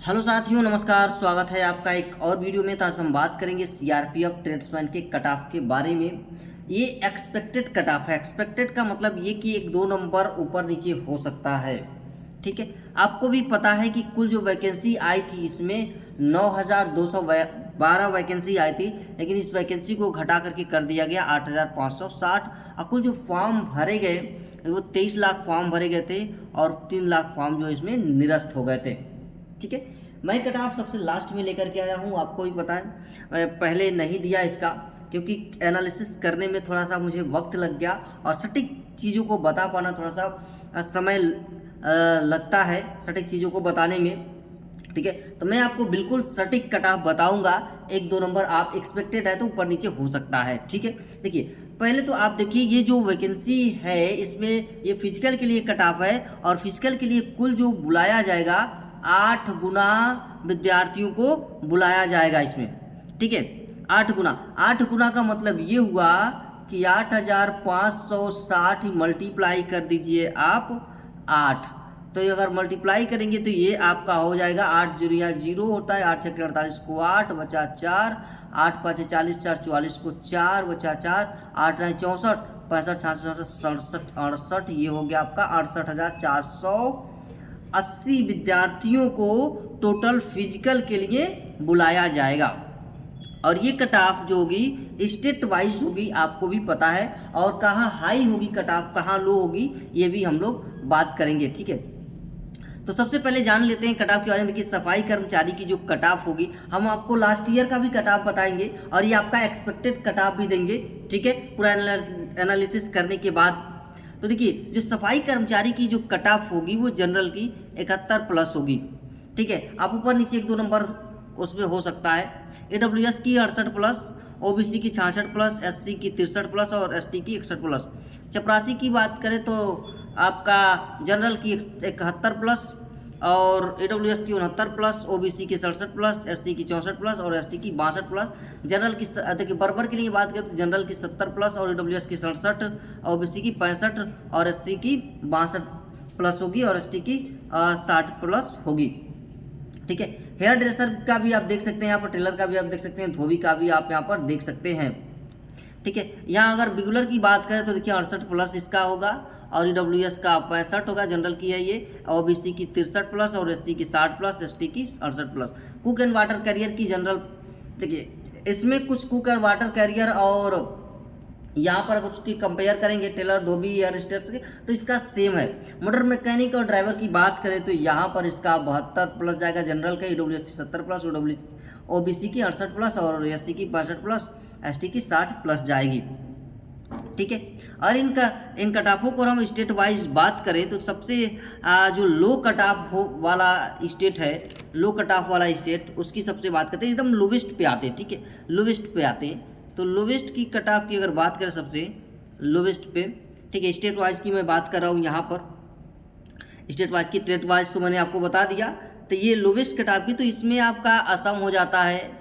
Hello साथियों, नमस्कार। स्वागत है आपका एक और वीडियो में। तो आज हम बात करेंगे सीआरपीएफ ट्रेड्समैन के कट ऑफ के बारे में। ये एक्सपेक्टेड कट ऑफ है। एक्सपेक्टेड का मतलब ये कि एक दो नंबर ऊपर नीचे हो सकता है। ठीक है, आपको भी पता है कि कुल जो वैकेंसी आई थी इसमें 9,212 वैकेंसी आई थी, लेकिन इस वैकेंसी को घटा करके कर दिया गया 8,560। और कुल जो फॉर्म भरे गए वो 23 लाख फॉर्म भरे गए थे और 3 लाख फॉर्म जो इसमें निरस्त हो गए थे। ठीक है, मैं कट ऑफ सबसे लास्ट में लेकर के आया हूँ। आपको भी पता है, मैं पहले नहीं दिया इसका क्योंकि एनालिसिस करने में थोड़ा सा मुझे वक्त लग गया और सटीक चीज़ों को बता पाना थोड़ा सा समय लगता है सटीक चीज़ों को बताने में। ठीक है, तो मैं आपको बिल्कुल सटीक कट ऑफ बताऊंगा। एक दो नंबर आप एक्सपेक्टेड है तो ऊपर नीचे हो सकता है। ठीक है, देखिए पहले तो आप देखिए ये जो वैकेंसी है इसमें ये फिजिकल के लिए कट ऑफ है और फिजिकल के लिए कुल जो बुलाया जाएगा 8 गुना विद्यार्थियों को बुलाया जाएगा इसमें। ठीक है, 8 गुना का मतलब ये हुआ कि 8,560 मल्टीप्लाई कर दीजिए आप 8। तो ये अगर मल्टीप्लाई करेंगे तो ये आपका हो जाएगा 8 जुरिया 0 होता है, 8 छक्के 48 को 8 बचा 4, 8 पाँच 40 4 44 को 4 बचा 4, 8 9 64 65 66 67 68, ये हो गया आपका 68,480 विद्यार्थियों को टोटल फिजिकल के लिए बुलाया जाएगा। और ये कट ऑफ जो होगी स्टेट वाइज होगी, आपको भी पता है। और कहाँ हाई होगी कट ऑफ, कहाँ लो होगी, ये भी हम लोग बात करेंगे। ठीक है, तो सबसे पहले जान लेते हैं कट ऑफ के बारे में। देखिए सफाई कर्मचारी की जो कट ऑफ होगी, हम आपको लास्ट ईयर का भी कट ऑफ बताएंगे और ये आपका एक्सपेक्टेड कट ऑफ भी देंगे। ठीक है, पूरा एनालिसिस करने के बाद। तो देखिए जो सफाई कर्मचारी की जो कट ऑफ होगी वो जनरल की 71 प्लस होगी। ठीक है, आप ऊपर नीचे एक दो नंबर उसमें हो सकता है। AWS की 68 प्लस, OBC की 66 प्लस, SC की 63 प्लस और ST की 61 प्लस। चपरासी की बात करें तो आपका जनरल की 71 प्लस और AWS की 69 प्लस, OBC की 67 प्लस, SC की 64 प्लस और ST की 62 प्लस। जनरल की देखिए बर्बर के लिए बात करें तो जनरल की 70 प्लस और AWS की 67, OBC की 65 और SC की 62 प्लस होगी और ST की 60 प्लस होगी। ठीक है, हेयर ड्रेसर का भी आप देख सकते हैं यहाँ पर, टेलर का भी आप देख सकते हैं, धोबी का भी आप यहाँ पर देख सकते हैं। ठीक है, यहाँ अगर बिगुलर की बात करें तो देखिए 68 प्लस इसका होगा और AWS का 65 होगा, जनरल की है ये, OBC की 63 प्लस और SC की 60 प्लस, ST की 68 plus. Cook and water career की जनरल, देखिए इसमें कुछ कुक एंड वाटर कैरियर और यहाँ पर अगर उसकी कंपेयर करेंगे टेलर, धोबी, एयर स्टेट्स के, तो इसका सेम है। मोटर मैकेनिक और ड्राइवर की बात करें तो यहाँ पर इसका 72 प्लस जाएगा जनरल का, AWS की 70 प्लस, OBC की 68 प्लस और SC की 65 प्लस, ST की 60 प्लस जाएगी। ठीक है, और इन कट ऑफों को हम स्टेट वाइज बात करें तो सबसे जो लो कट ऑफ वाला स्टेट है, लो कट ऑफ वाला स्टेट, उसकी सबसे बात करते हैं, एकदम लोवेस्ट पे आते हैं। ठीक है, लोवेस्ट पे आते हैं। तो लोवेस्ट की कट ऑफ की अगर बात करें सबसे लोवेस्ट पे, ठीक है, स्टेट वाइज की मैं बात कर रहा हूँ यहाँ पर। स्टेट वाइज की, स्टेट वाइज तो मैंने आपको बता दिया। तो ये लोवेस्ट कट ऑफ की, तो इसमें आपका असम हो जाता है।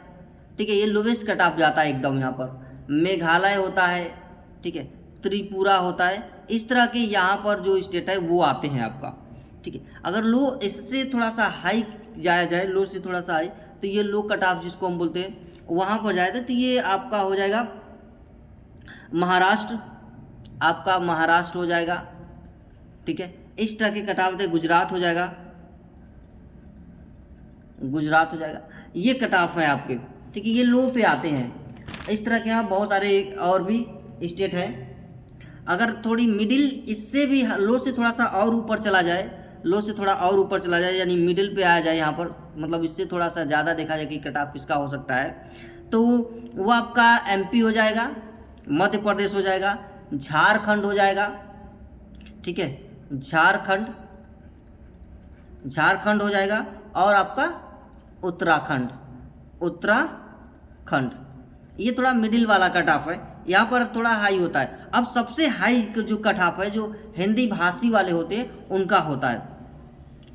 ठीक है, ये लोवेस्ट कट ऑफ जाता है एकदम। यहाँ पर मेघालय होता है, ठीक है, त्रिपुरा होता है, इस तरह के यहाँ पर जो स्टेट है वो आते हैं आपका। ठीक है, अगर लो इससे थोड़ा सा हाई जाया जाए, लो से थोड़ा सा हाई, तो ये लो कट ऑफ जिसको हम बोलते हैं वहाँ पर जाएगा तो ये आपका हो जाएगा महाराष्ट्र, आपका महाराष्ट्र हो जाएगा। ठीक है, इस तरह के कट ऑफ थे, गुजरात हो जाएगा, गुजरात हो जाएगा, ये कट ऑफ है आपके। ठीक है, ये लो पे आते हैं। इस तरह के यहाँ बहुत सारे और भी स्टेट हैं। अगर थोड़ी मिडिल, इससे भी लो से थोड़ा सा और ऊपर चला जाए, लो से थोड़ा और ऊपर चला जाए, यानी मिडिल पे आ जाए यहाँ पर, मतलब इससे थोड़ा सा ज़्यादा देखा जाए कि कट ऑफ किसका हो सकता है, तो वो आपका MP हो जाएगा, मध्य प्रदेश हो जाएगा, झारखंड हो जाएगा। ठीक है, झारखंड हो जाएगा और आपका उत्तराखंड, ये थोड़ा मिडिल वाला कट ऑफ है। यहाँ पर थोड़ा हाई होता है। अब सबसे हाई जो कट ऑफ है जो हिंदी भाषी वाले होते हैं उनका होता है।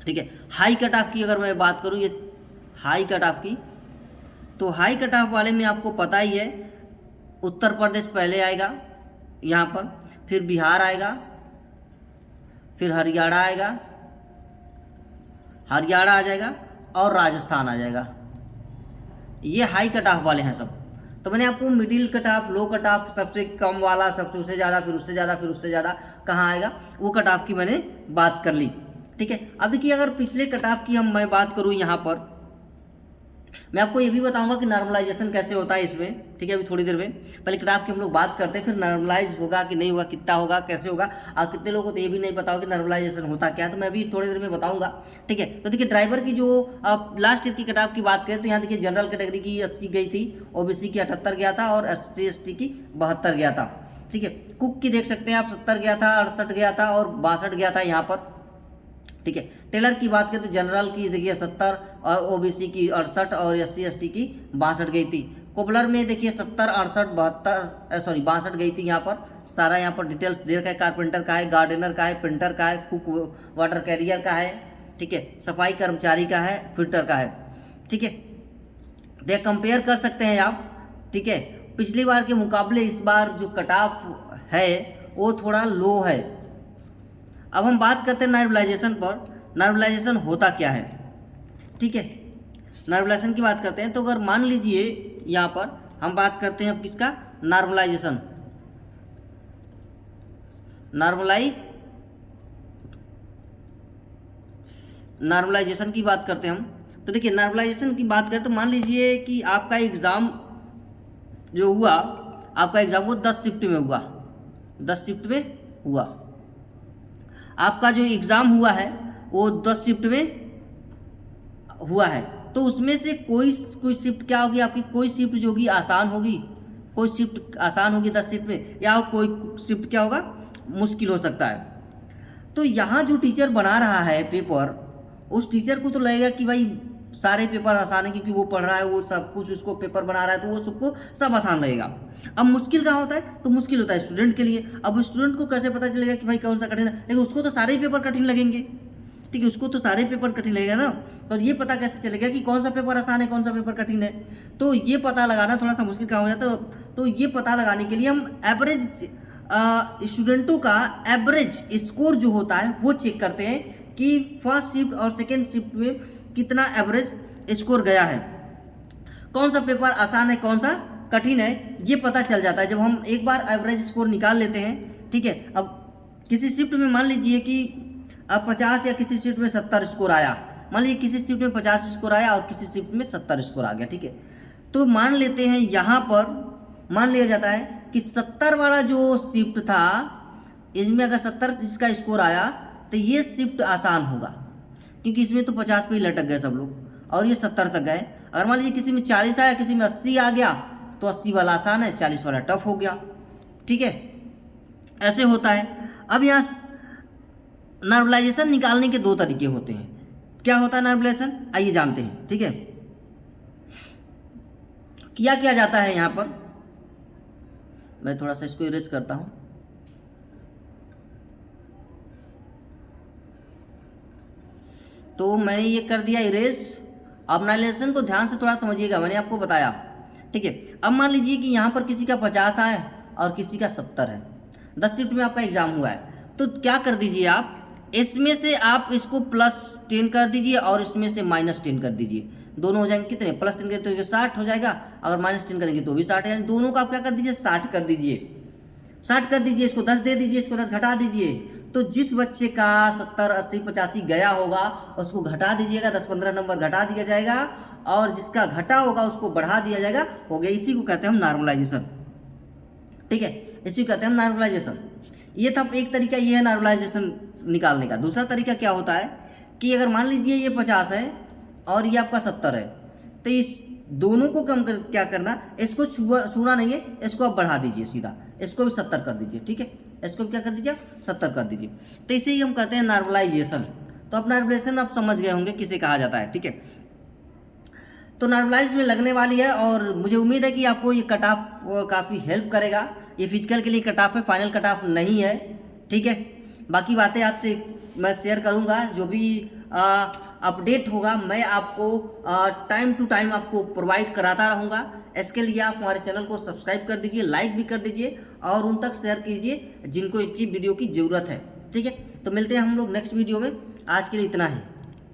ठीक है, हाई कट ऑफ की अगर मैं बात करूँ, ये हाई कट ऑफ की, तो हाई कट ऑफ वाले में आपको पता ही है, उत्तर प्रदेश पहले आएगा यहाँ पर, फिर बिहार आएगा, फिर हरियाणा आएगा, हरियाणा आ जाएगा और राजस्थान आ जाएगा। ये हाई कट ऑफ वाले हैं सब। तो मैंने आपको मिडिल कट ऑफ, लो कट ऑफ, सबसे कम वाला, सबसे उससे ज़्यादा, फिर उससे ज़्यादा, फिर उससे ज़्यादा कहाँ आएगा, वो कट ऑफ की मैंने बात कर ली। ठीक है, अब देखिए अगर पिछले कट ऑफ की मैं बात करूँ यहाँ पर, मैं आपको ये भी बताऊंगा कि नॉर्मलाइजेशन कैसे होता है इसमें। ठीक है, अभी थोड़ी देर में, पहले कट ऑफ की हम लोग बात करते हैं, फिर नॉर्मलाइज होगा कि नहीं होगा, कितना होगा, कैसे होगा। और कितने लोगों को तो ये भी नहीं पता होगा कि नॉर्मलाइजेशन होता क्या है, तो मैं अभी थोड़ी देर में बताऊंगा। ठीक है, तो देखिए ड्राइवर की जो लास्ट ईयर की कट ऑफ की बात करें तो यहाँ देखिए जनरल कैटेगरी की 80 गई थी, ओबीसी की 78 गया था और SC ST की 72 गया था। ठीक है, कुक की देख सकते हैं आप 70 गया था, 68 गया था और 62 गया था यहाँ पर। ठीक है, टेलर की बात करें तो जनरल की देखिए 70 और ओबीसी की 68 और SC ST की 62 गई थी। कोबलर में देखिए 70, 68, 62 गई थी यहाँ पर। सारा यहाँ पर डिटेल्स दे रखा है, कारपेंटर का है, गार्डनर का है, पेंटर का है, कुक वाटर कैरियर का है। ठीक है, सफाई कर्मचारी का है, फिल्टर का है। ठीक है, देख कंपेयर कर सकते हैं आप। ठीक है, पिछली बार के मुकाबले इस बार जो कट ऑफ है वो थोड़ा लो है। अब हम बात करते हैं नॉर्मलाइजेशन पर। नॉर्मलाइजेशन होता क्या है? ठीक है, नॉर्मलाइजेशन की बात करते हैं तो अगर मान लीजिए यहाँ पर हम बात करते हैं किसका, नॉर्मलाइजेशन। नॉर्मलाइजेशन की बात करते हैं हम, तो देखिए नॉर्मलाइजेशन की बात करें तो मान लीजिए कि आपका एग्ज़ाम जो हुआ, आपका एग्ज़ाम वो 10 शिफ्ट में हुआ, 10 शिफ्ट में हुआ। आपका जो एग्ज़ाम हुआ है वो 10 शिफ्ट में हुआ है, तो उसमें से कोई शिफ्ट क्या होगी आपकी, कोई शिफ्ट जो होगी आसान होगी, कोई शिफ्ट आसान होगी 10 शिफ्ट में, या कोई शिफ्ट क्या होगा, मुश्किल हो सकता है। तो यहाँ जो टीचर बना रहा है पेपर, उस टीचर को तो लगेगा कि भाई सारे पेपर आसान है, क्योंकि वो पढ़ रहा है, वो सब कुछ उसको पेपर बना रहा है, तो वो सबको सब आसान लगेगा। अब मुश्किल कहाँ होता है, तो मुश्किल होता है स्टूडेंट के लिए। अब स्टूडेंट को कैसे पता चलेगा कि भाई कौन सा कठिन है, लेकिन उसको तो सारे पेपर कठिन लगेंगे। ठीक है, उसको तो सारे पेपर कठिन लगेगा ना, तो ये पता कैसे चलेगा कि कौन सा पेपर आसान है, कौन सा पेपर कठिन है। तो ये पता लगाना थोड़ा सा मुश्किल काम हो जाता है। तो ये पता लगाने के लिए हम एवरेज स्टूडेंटों का एवरेज स्कोर जो होता है वो चेक करते हैं कि फर्स्ट शिफ्ट और सेकेंड शिफ्ट में कितना एवरेज स्कोर गया है, कौन सा पेपर आसान है, कौन सा कठिन है, ये पता चल जाता है जब हम एक बार एवरेज स्कोर निकाल लेते हैं। ठीक है, अब किसी शिफ्ट में मान लीजिए कि अब 50 या किसी शिफ्ट में 70 स्कोर आया, मान लीजिए किसी शिफ्ट में 50 स्कोर आया और किसी शिफ्ट में 70 स्कोर आ गया। ठीक है, तो मान लेते हैं यहाँ पर मान लिया जाता है कि 70 वाला जो शिफ्ट था, इसमें अगर 70 इसका स्कोर आया तो ये शिफ्ट आसान होगा, क्योंकि इसमें तो 50 पे ही लटक गए सब लोग और ये 70 तक गए। अगर मान लीजिए किसी में 40 आया, किसी में 80 आ गया, तो 80 वाला आसान है, 40 वाला टफ हो गया। ठीक है, ऐसे होता है। अब यहाँ नॉर्मलाइजेशन निकालने के 2 तरीके होते हैं। क्या होता है नॉर्मलाइजेशन, आइए जानते हैं। ठीक है, किया जाता है यहाँ पर, मैं थोड़ा सा इसको इरेज करता हूँ। तो मैंने ये कर दिया इरेज। अब नॉर्मलाइजेशन को ध्यान से थोड़ा समझिएगा, मैंने आपको बताया। ठीक है, अब मान लीजिए कि यहाँ पर किसी का 50 है और किसी का 70 है, 10 शिफ्ट में आपका एग्जाम हुआ है, तो क्या कर दीजिए आप, इसमें से आप इसको +10 कर दीजिए और इसमें से -10 कर दीजिए। दोनों हो जाएंगे कितने, +10 करेंगे तो ये 60 हो जाएगा, अगर -10 करेंगे तो भी 60 है। दोनों का आप क्या कर दीजिए, 60 कर दीजिए, 60 कर दीजिए, इसको 10 दे दीजिए, इसको 10 घटा दीजिए। तो जिस बच्चे का 70, 80, 85 गया होगा उसको घटा दीजिएगा, 10-15 नंबर घटा दिया जाएगा, और जिसका घटा होगा उसको बढ़ा दिया जाएगा। हो गया, इसी को कहते हैं हम नॉर्मलाइजेशन। ठीक है, इसी को कहते हैं हम नॉर्मलाइजेशन। ये था एक तरीका, ये है नॉर्मलाइजेशन निकालने का। दूसरा तरीका क्या होता है कि अगर मान लीजिए ये 50 है और ये आपका 70 है, तो इस दोनों को कम कर क्या करना, इसको छूना नहीं है, इसको आप बढ़ा दीजिए सीधा, इसको भी 70 कर दीजिए। ठीक है, इसको क्या कर दीजिए, 70 कर दीजिए। तो इसे ही हम कहते हैं नॉर्मलाइजेशन। तो अब नॉर्मलाइजेशन आप समझ गए होंगे किसे कहा जाता है। ठीक है, तो नॉर्मलाइज में लगने वाली है और मुझे उम्मीद है कि आपको ये कट ऑफ काफ़ी हेल्प करेगा। ये फिजिकल के लिए कट ऑफ है, फाइनल कट ऑफ नहीं है। ठीक है, बाकी बातें आपसे मैं शेयर करूंगा, जो भी अपडेट होगा मैं आपको टाइम टू टाइम आपको प्रोवाइड कराता रहूँगा। इसके लिए आप हमारे चैनल को सब्सक्राइब कर दीजिए, लाइक भी कर दीजिए और उन तक शेयर कीजिए जिनको इसकी वीडियो की ज़रूरत है। ठीक है, तो मिलते हैं हम लोग नेक्स्ट वीडियो में। आज के लिए इतना ही।